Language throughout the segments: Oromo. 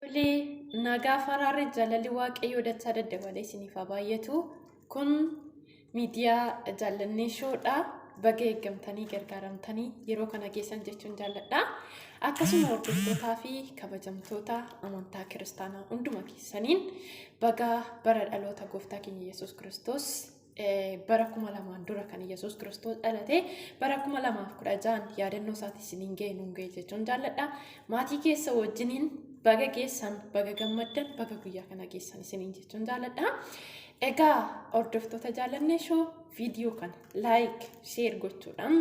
Nagaa faraarri jaalalli waaqayyoo dachaa daddabalee isiniif haa baay'atu. Kun miidiyaa jaalannee shoodha. Baga eeggamtanii gargaaramtanii yeroo kana geessan jechuun jaalladha. Akkasuma hordoftootaa fi kabajamtoota amantaa kiristaanaa hunduma keessaniin baga bara dhaloota gooftaa keenya Yesuus Kiristoos bara 2000 dura kan Yesuus Kiristoos dhalate bara 2016 yaadannoo isaatti isiniin ga'e nuun ga'e jechuun jaalladha. Maatii keessa wajjiniin baga geessan baga gammaddan baga guyyaa kana geessan isiniin jechuun jaalladha. Egaa hordoftoota jaalannee shoo viidiyoo kana like share gochuudhaan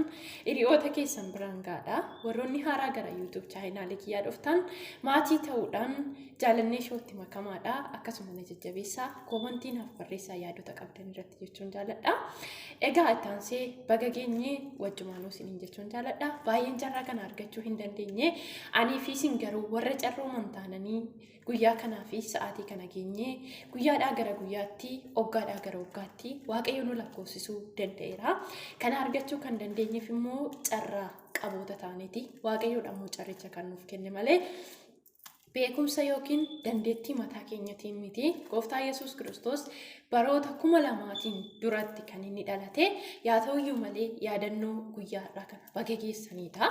hiriyoota keessan biraan gaadha. Warroonni haaraa gara YouTube chaanaalii kiyyaa dhuftan maatii ta'uudhaan jaalannee shootti makamaadha. Akkasuma jajjabeessaa koomantiin barreessaa yaadota qabdan irratti jechuun jaalladha. Egaa ittaansee baga geenyee wajjumaanuu isiniin jechuun jaalladha. Baay'een carraa kana argachuu hin dandeenye. Anii fi isin garuu warra carrooman taananii guyyaa kanaa fi sa'aatii kana geenyee guyyaadhaa gara guyyaatti hoggaadhaa gara hoggaatti waaqayyo nu lakkoofsisuu danda'eera. Kana argachuu kan dandeenyeef immoo carraa qaboota taaneti. Waaqayyoodha immoo carricha kan nuuf kenne malee beekumsa yookiin dandeettii mataa keenyatiin miti. Gooftaa Yesuus Kiristoos baroota 2000 duratti kan inni dhalate. Yaa ta'uyyuu malee yaadannoo guyyaadhaa kana baga geessanidha.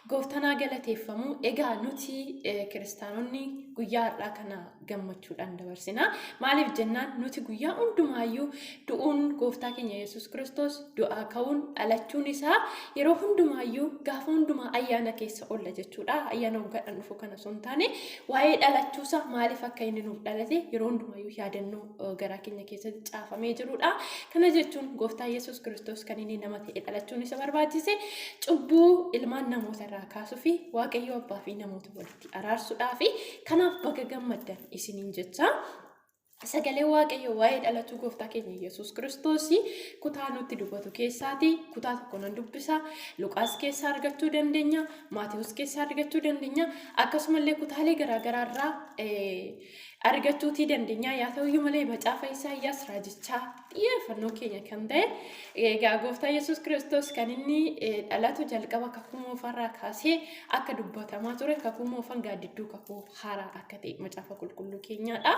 Gooftaan galateeffamu. Egaa nuti kiristaanonni guyyaadhaa kana gammachuudhaan dabarsina. Maaliif jennaan nuti guyyaa hundumaayyuu du'uun gooftaa keenya Yesuus Kiristoos du'aa ka'uun dhalachuun isaa yeroo hundumaayyuu gaafa hundumaa ayyaana keessa oolla jechuudha. Ayyaana waggaadhaan dhufu kana osoo hin taane waa'ee dhalachuusaa maaliif akka inni nuuf dhalate yeroo hundumaayyuu yaadannoo garaa keenya keessatti caafamee jirudha. Kana jechuun gooftaa Yesuus Kiristoos kan inni nama ta'e dhalachuun isa barbaachise cubbuu ilmaan namoota irraa kaasuu fi waaqayyo abbaa fi namoota walitti araarsuudhaa fi kanaaf baga gammaddan isiniin jecha. Sagalee waaqayyo waa'ee dhalachuu gooftaa keenya Yesuus Kiristoos kutaa nutti dubbatu keessaati. Kutaa tokko nan dubbisa. Luqaas keessaa argachuu dandeenya. Maatewos keessaa argachuu dandeenya. Akkasumallee kutaalee garaagaraa irraa argachuutii dandeenya. Yaa ta'uyyuu malee macaafa Isaayyaas raajichaa xiyyeeffannoo keenya kan ta'e egaa gooftaa Yesuus Kiristoos kan inni dhalatu jalqaba kakuu moofarraa kaasee akka dubbatamaa ture kakuu moofan gaaddidduu kakuu haaraa akka ta'e macaafa qulqulluu keenyaadha.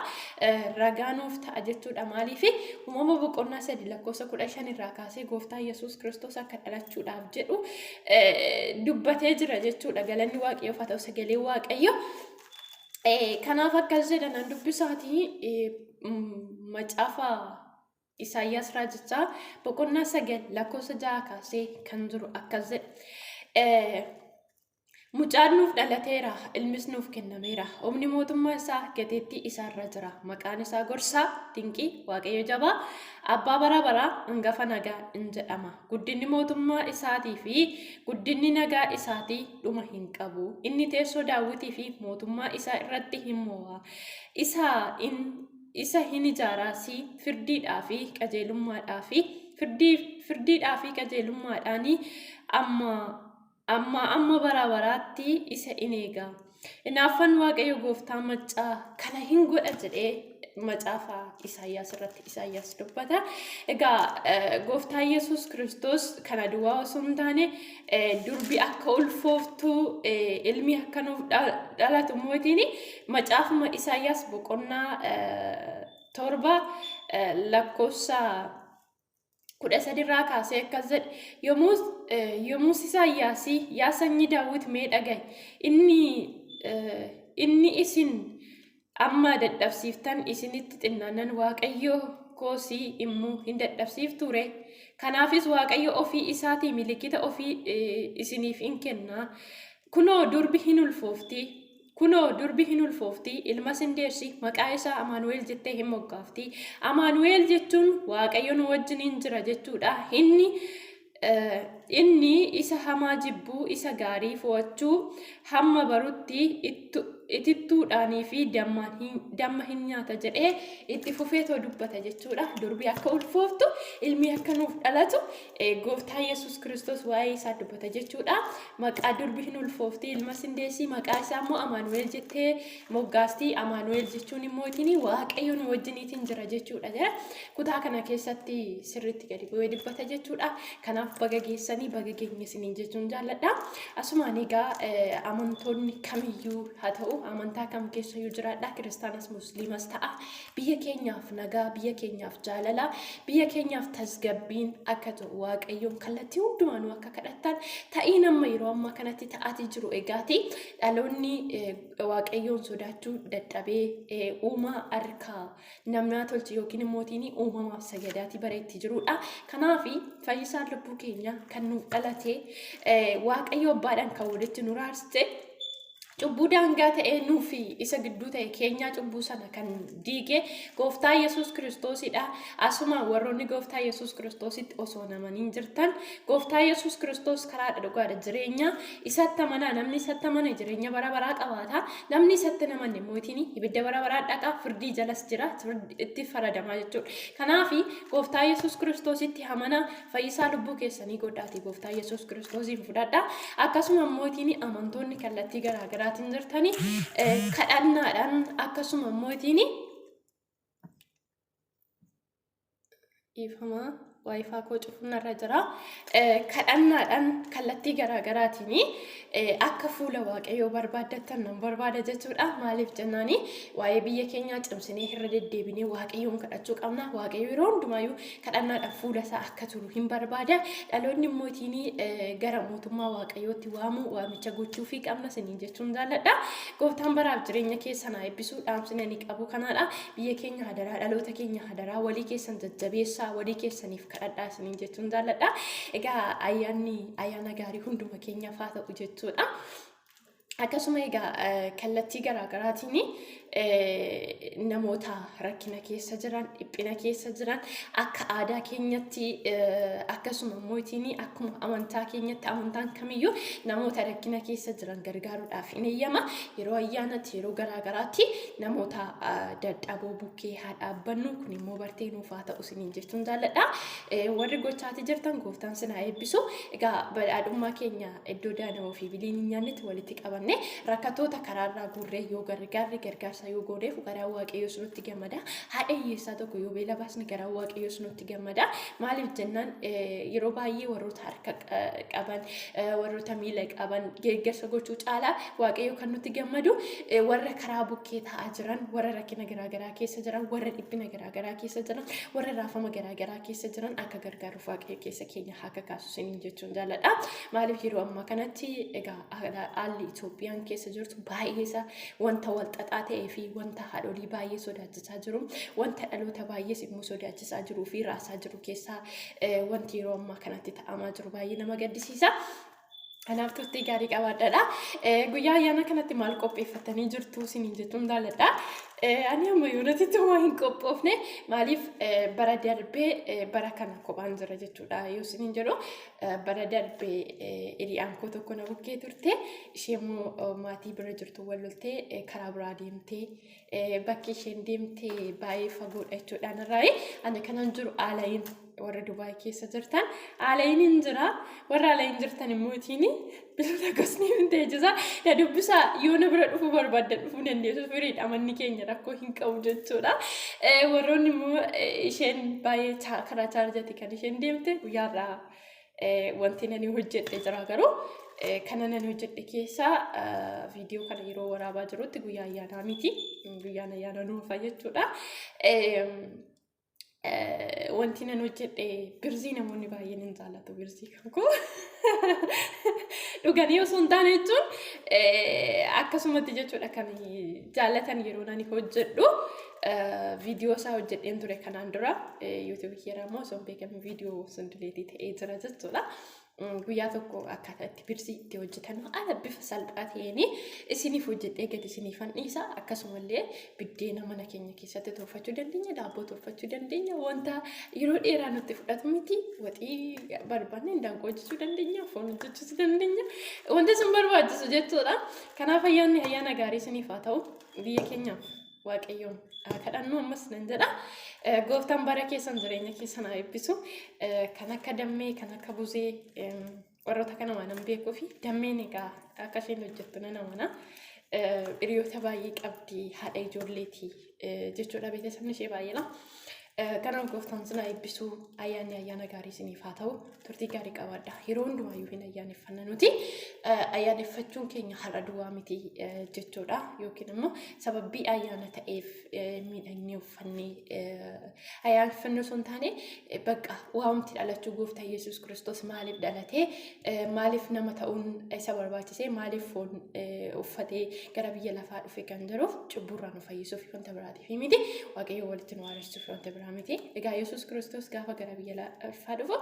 Ragaanuuf ta'a jechuudha. Maaliif uumama boqonnaa 3 lakkoofsa 15 irraa kaasee gooftaa Yesuus Kiristoos akka dhalachuudhaaf jedhu dubbatee jira jechuudha. Galanni waaqayyoof haa ta'u sagalee waaqayyo. Kanaaf akkas jedhan dubbisaatii macaafa Isaayyaas raajichaa boqonnaa 9 lakkoofsa 6 kaasee kan jiru akkas jedha. Mucaan nuuf dhalateera, ilmis nuuf kennameera. Humni mootummaa isaa gateettii isaarra jira. Maqaan isaa gorsaa, dinqii, waaqayyo jabaa, abbaa bara baraa, hangafa nagaa in jedhama. Guddinni mootummaa isaatii fi guddinni nagaa isaatii dhuma hin qabu. Inni teessoo daawwitii fi mootummaa isaa irratti hin moo'a. Isa hin ijaaraasi firdiidhaa fi qajeelummaadhaa fi firdiidhaa fi qajeelummaadhaanii amma bara baraatti isa in eega. Hinaaffaan waaqayyo gooftaa macaa kana hin godha jedhee macaafa Isaayyaas irratti Isaayyaas dubbata. Egaa gooftaa Yesuus Kiristoos kana duwwaa osoo hin taane durbi akka ulfooftuu ilmi akka nuuf dhalatu mootiin macaafuma Isaayyaas boqonnaa 7 lakkoofsa 13 irraa kaasee akkas jedhe. Yommus Isaayyaas yaa sanyii Daawit mee dhaga'i. Inni isin amma dadhabsiiftan isinitti xinnaanan waaqayyo koosii immoo hin dadhabsiifture. Kanaafis waaqayyo ofii isaatii milikkita ofii isiniif hin kenna. Kunoo durbi hin ulfoofti ilmas hin deessi maqaa isaa Amaanu'eel jettee hin moggaafti. Amaanu'eel jechuun waaqayyo nu wajjin hin jira jechuudha. Inni isa hamaa jibbuu isa gaarii fo'achuu hamma barutti itittuudhaanii fi damma hin nyaata jedhee itti fufeetoo dubbata jechuudha. Durbi akka ulfooftu ilmi akka nuuf dhalatu gooftaa Yesuus Kiristoos waa'ee isaa dubbata jechuudha. Maqaa durbi hin ulfoofti ilmas hin deessi maqaa isaa immoo Amaanu'eel jettee moggaasti. Amaanu'eel jechuun immoo waaqayyo nu wajjiniitiin jira jechuudha. Kutaa kana keessatti sirriitti gadi bu'ee dubbata jechuudha. Kanaaf baga geessanii baga geenya isiniin jechuun jaalladha. Asumaan egaa amantoonni kamiyyuu haa ta'u jiru amantaa kam keessa yoo jiraadha kiristaanas musliimas ta'a biyya keenyaaf nagaa biyya keenyaaf jaalala biyya keenyaaf tasgabbiin akka ta'u waaqayyoon kallattii hundumaanuu akka kadhattan ta'ii nama yeroo ammaa kanatti ta'aatii jiru egaati dhaloonni waaqayyoon sodaachuu dadhabee uumaa harkaa namnaa tolche yookiin mootiin uumamaaf sagadaatii bareetti jirudha kanaafi fayyisaan lubbuu keenya kan nu dhalate waaqayyo abbaadhaan kan walitti nu raarsite cubbuu daangaa ta'ee nuufi isa gidduu ta'e keenya cubbuu sana kan diige gooftaa Yesuus Kiristoosidha asuma warroonni gooftaa Yesuus Kiristoositti osoo namaniin jirtan gooftaa Yesuus Kiristoos karaadha dhugaadha jireenya isatti amana namni isatti amana jireenya bara baraa qabaata namni isatti namanne mootiin ibidda bara baraa dhaqa firdii jalas jira itti faradamaa jechuudha kanaafi gooftaa Yesuus Kiristoositti amana fayyisaa lubbuu keessanii godhaati gooftaa Yesuus Kiristoosiin fudhadha akkasuma mootiin amantoonni kallattii garaa jirtani kadhannaadhaan akkasuma mootiin ifama waayifaa koo cufunarra jira kadhannaadhaan kallattii garaagaraatiin akka fuula waaqayyoo barbaaddattan nan barbaada jechuudha maaliif jennaani waa'ee biyya keenyaa cimsinee irra deddeebinee waaqayyoon kadhachuu qabna waaqayyo yeroo hundumaayyuu kadhannaadhaan fuula isaa akka turu hin barbaada dhaloonni mootiin gara mootummaa waaqayyootti waamu waamicha gochuu fi qabna siniin jechuun jaalladha gooftaan baraaf jireenya keessan eebbisuu dhaamsina ni qabu kanaadha biyya keenya hadaraa dhaloota keenya hadaraa walii keessan jajjabeessaa walii keessaniif kadhadhaa siniin jechuun jaalladha egaa ayyaana gaarii hunduma keenyaaf haa ta'u jechuudha akkasuma egaa kallattii garaagaraatiin namoota rakkina keessa jiran dhiphina keessa jiran akka aadaa keenyatti akkasuma mootiin akkuma amantaa keenyatti amantaan kamiyyuu namoota rakkina keessa jiran gargaaruudhaaf hin eeyyama yeroo ayyaanatti yeroo garaagaraatti namoota dadhaboo bukkee haa dhaabbannu kun immoo bartee nuuf haa ta'u siniin jechuun jaalladha warri gochaati jirtan gooftaan sinaa eebbisu egaa badhaadhummaa keenya iddoo daana'oo fi biliin hin nyaannetti walitti qabanne rakkatoota karaarraa guurree yoo gargaarsa yoo goodeef garaa waaqayyoo sunutti gammada haadha hiyyeessaa tokko yoo beela baasni garaa waaqayyoo sunutti gammada maaliif jennaan yeroo baay'ee warroota harka qaban warroota miila qaban geeggarsa gochuu caalaa waaqayyoo kan nutti gammadu warra karaa bukkee ta'aa jiran warra rakkina garaagaraa keessa jiran warra dhiphina garaagaraa keessa jiran warra raafama garaagaraa keessa jiran akka gargaaruuf waaqayyoo keessa keenya akka kaasu siniin jechuun jaalladha maaliif yeroo ammaa kanatti egaa haalli Itoophiyaan keessa jirtu baay'eesa wanta wal xaxaa ta'ee fi wanta haadholii baay'ee sodaachisaa jiru wanta dhaloota baay'ees immoo sodaachisaa jiruu fi raasaa jiru keessaa wanti yeroo ammaa kanatti ta'amaa jiru baay'ee nama gaddisiisa kanaaf turtii gaarii qabaadhaadha guyyaa ayyaana kanatti maal qopheeffatanii jirtu siniin jettuun jaalladha ani amma yoonatitti waa hin qophoofne maaliif bara darbee bara kana kophaan jira jechuudha yoo siniin jedhu bara darbee hiriyaan koo tokko na bukkee turte ishee immoo maatii bira jirtu wal loltee karaa biraa deemtee bakki isheen deemtee baay'ee fagoodha jechuudhaan irraa ani kanan jiru aalayin warra Dubaay keessa jirtan aalayin jira warra aalayin jirtan immootiin biloota gosni hin teejisaa ya dubbisaa yoo na bira dhufuu barbaaddan dhufuu dandeessu firiidha manni keenya rakkoo hin qabu jechuudha warroonni immoo isheen baay'ee karaa chaarjati kan isheen deemte guyyaarraa wanti nani hojjedhe jira garuu kana nani hojjedhe keessaa viidiyoo kana yeroo waraabaa jirutti guyyaa ayyaanaa miti guyyaan ayyaana nuufa jechuudha wanti nan hojjedhe birzii namoonni baay'een hin jaallatu birzii kan koo dhuganii osoo hin taane jechuun akkasumatti jechuudha kan jaallatan yeroo nani hojjedhu viidiyoo isaa hojjedheen ture kanaan dura yuutuubii keeraa immoo osoo hin beekamin viidiyoo sun dileetii ta'ee jira jechuudha guyyaa tokko akkaataa itti birzii itti hojjetan haala bifa salphaa ta'een isiniif hojjedhee gadi isiniifan dhiisa akkasumallee biddeena mana keenya keessatti tolfachuu dandeenya daabboo tolfachuu dandeenya wanta yeroo dheeraa nutti fudhatu miti waxii barbaanne hindaanqoo hojjechuu dandeenya foon hojjechuu dandeenya wanta isin barbaachisu jechuudha kanaaf ayyaana gaarii isiniif haa ta'u biyya keenyaaf waaqayyoon kadhannuu ammas nan jedha gooftaan bara keessan jireenya keessan haa eebbisu kan akka dammee kan akka buzee warroota kana waan beekuu fi dammeen egaa akka isheen hojjettu nan amana hiriyoota baay'ee qabdi haadha ijoolleetii jechuudha beeksisni ishee baay'eedha Kanaaf gooftaan sinaa eebbisuu ayyaana gaarii isiniif haa ta'u turtii gaarii qabaadha. Yeroo hundumayyuu hin ayyaaneffanna nuti ayyaaneffachuun keenya har'a duwwaa miti jechuudha yookiin immoo sababii ayyaana ta'eef miidhagnee uffannee ayyaaneffannu osoo hin taane bakka waamti dhalachuu gooftaa Yesuus Kiristoos maaliif dhalatee maaliif nama ta'uun isa barbaachisee maaliif foon uffatee gara biyya lafaa dhufe kan jiruuf cubburraa nu fayyisuuf wanta biraatiif miti waaqayyo walitti nu araarsuuf wanta biraa miti. Egaa Yesuus Kiristoos gaafa gara biyya lafaa dhufu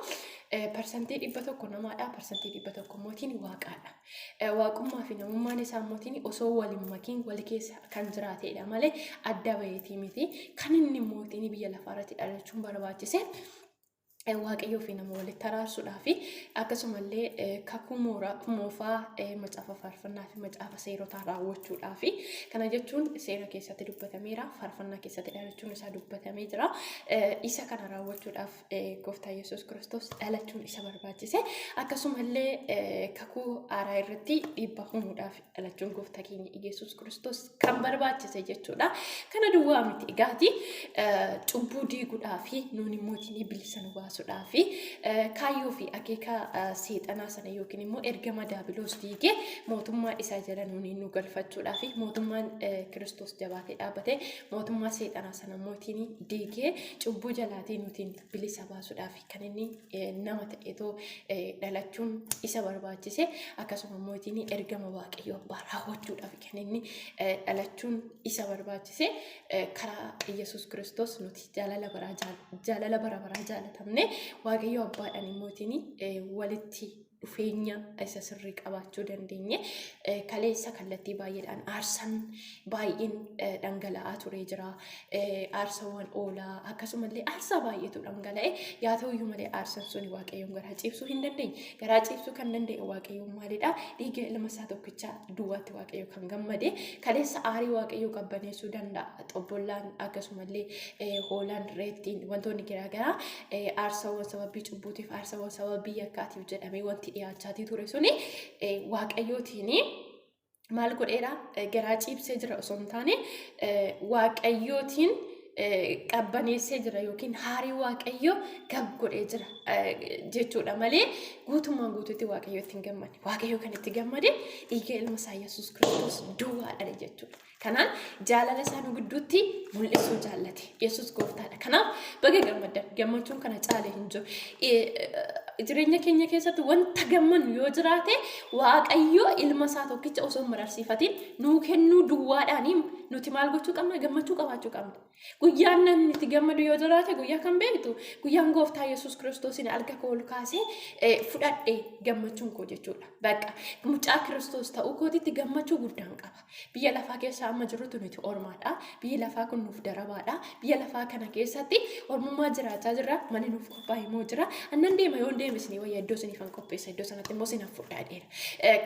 parsantii 100 namaadha parsantii 100 mootiin waaqaadha. Waaqummaa fi namummaan isaa mootiin osoo waliin makiin wal keessa kan jiraatedha malee adda baheetii miti. Kan inni mootiin biyya lafaa irratti dhalachuun barbaachise waaqayyoo fi nama walitti araarsuudhaa fi akkasumallee kakuu moofaa macaafa faarfannaa fi macaafa seerotaa raawwachuudhaa fi kana jechuun seera keessatti dubbatameera faarfannaa keessatti dhalachuun isaa dubbatamee jira. Isa kana raawwachuudhaaf gooftaa Yesuus Kiristoos dhalachuun isa barbaachise akkasumallee kakuu haaraa irratti dhiibbaa uumuudhaaf dhalachuun gooftaa keenya Yesuus Kiristoos kan barbaachise jechuudha. Kana duwwaa miti egaati cubbuu diiguudhaa fi nuuni mootiin bilisa nu baasu fi kaayyoo fi akeeka seexanaa sana yookiin immoo ergama daabiloos diigee mootummaa isaa jala nu galfachuudhaa fi mootummaan Kiristoos jabaatee dhaabbatee mootummaa seexanaa sana mootiin diigee cubbuu jalaatii nutiin bilisa baasuudhaa fi kan inni nama ta'eetoo dhalachuun isa barbaachise akkasuma mootiin ergama waaqayyoo abbaa raawwachuudhaa fi kan inni dhalachuun isa barbaachise karaa Yesuus Kiristoos nuti jaalala bara baraa jaalatamne waaqayyo abbaadhaan mootiin walitti dhufeenya isa sirrii qabaachuu dandeenye kaleessa kallattii baay'eedhaan aarsaan baay'een dhangala'aa turee jira. Aarsawwan oolaa akkasumallee aarsaa baay'eetu dhangala'e yaa ta'uyyuu malee aarsaan sun waaqayyoon garaa ciibsuu hin dandeenye. Garaa ciibsuu kan danda'e waaqayyoon maalidha? Dhiiga ilma isaa tokkicha duwwaatti waaqayyo kan gammade kaleessa aarii waaqayyo qabbaneessuu danda'a. Xobbollaan akkasumallee hoolaan reettiin wantoonni garaagaraa aarsawwan sababii cubbuutiif aarsawwan sababii yakkaatiif jedhamee wanti dhiyaachaatii ture suni waaqayyootiin maal godheera garaa ciibsee jira osoo hin taane waaqayyootiin qabbaneessee jira yookiin haarii waaqayyo gab godhee jira jechuudha malee guutummaan guutuutti waaqayyo itti hin gammadne. Waaqayyo kan itti gammade dhiiga ilma isaa Yesuus Kiristoos duwwaadha jechuudha. Kanaan jaalala isaa nu gidduutti mul'isuu jaallate Yesuus gooftaadha. Kanaaf baga gammaddan gammachuun kana caale hin jiru. Jireenya keenya keessatti wanta gammannu yoo jiraate waaqayyo ilma isaa tokkicha osoo mararsiifatiin nuu kennuu duwwaadhaanii nuti maal gochuu qabna gammachuu qabaachuu qabna. Guyyaan namni itti gammadu yoo jiraate guyyaa kan beektu guyyaan gooftaa Yesuus Kiristoosin alga koo ol kaasee fudhadhee gammachuun koo jechuudha. Bakka mucaa Kiristoos ta'uu kootitti gammachuu guddaan qaba. Biyya lafaa keessa amma jirutu nuti ormaadha. Biyya lafaa kun nuuf darabaadha. Biyya lafaa kana keessatti ormummaa jiraachaa jirra. Manni nuuf qophaa'e immoo jira. Annan deema yoo deebisnee wayya iddoo siniifan qopheessa iddoo sanatti immoo sinaaf fudhaadheera.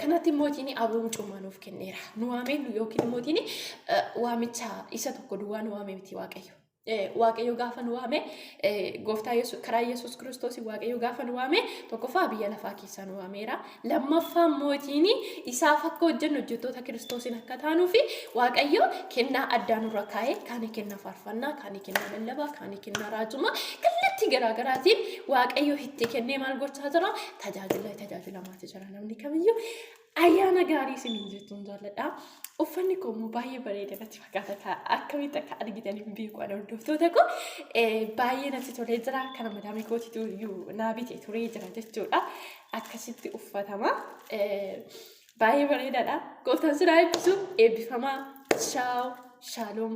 Kanatti mootiin abuun cumaa nuuf kenneera. Nu waameen yookiin mootiin waamicha isa tokko duwwaa nu waame miti waaqayyo. Waaqayyo gaafa nu waame gooftaa Yesuus karaa Yesuus Kiristoos waaqayyo gaafa nu waame tokkoffaa biyya lafaa keessa nu waameera. Lammaffaa mootiin isaaf akka hojjettoota Kiristoosin akka taanuu fi waaqayyo kennaa addaa nurra kaa'ee kaanii kennaa faarfannaa kaanii kennaa lallabaa kaanii kennaa raajummaa kallattii garaagaraatiin waaqayyo itti kennee maal gochaa jira tajaajilamaati jira namni kamiyyuu. Ayyaana gaarii isiniin jechuun jaalladha. Uffanni koo immoo baay'ee bareeda natti fakkaata. Akkamitti akka argitan hin beeku hordoftoota koo baay'ee natti tolee jira. Kana madaamii kootitu iyyuu naa bitee turee jira jechuudha. Akkasitti uffatama. Baay'ee bareedaadha. Gooftaan sinaa eebbisu eebbifamaa. Shalom.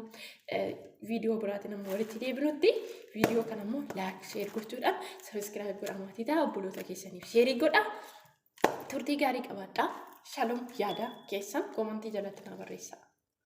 Viidiyoo biraatiin ammoo walitti deebinutti viidiyoo kana immoo laayik sheer gochuudhaan sabiskiraayib godhamaatii ta'a obboloota keessaniif sheerii godha. Turtii gaarii qabaadhaa. Shalom yaada keessan komantii jalatti na barreessaa.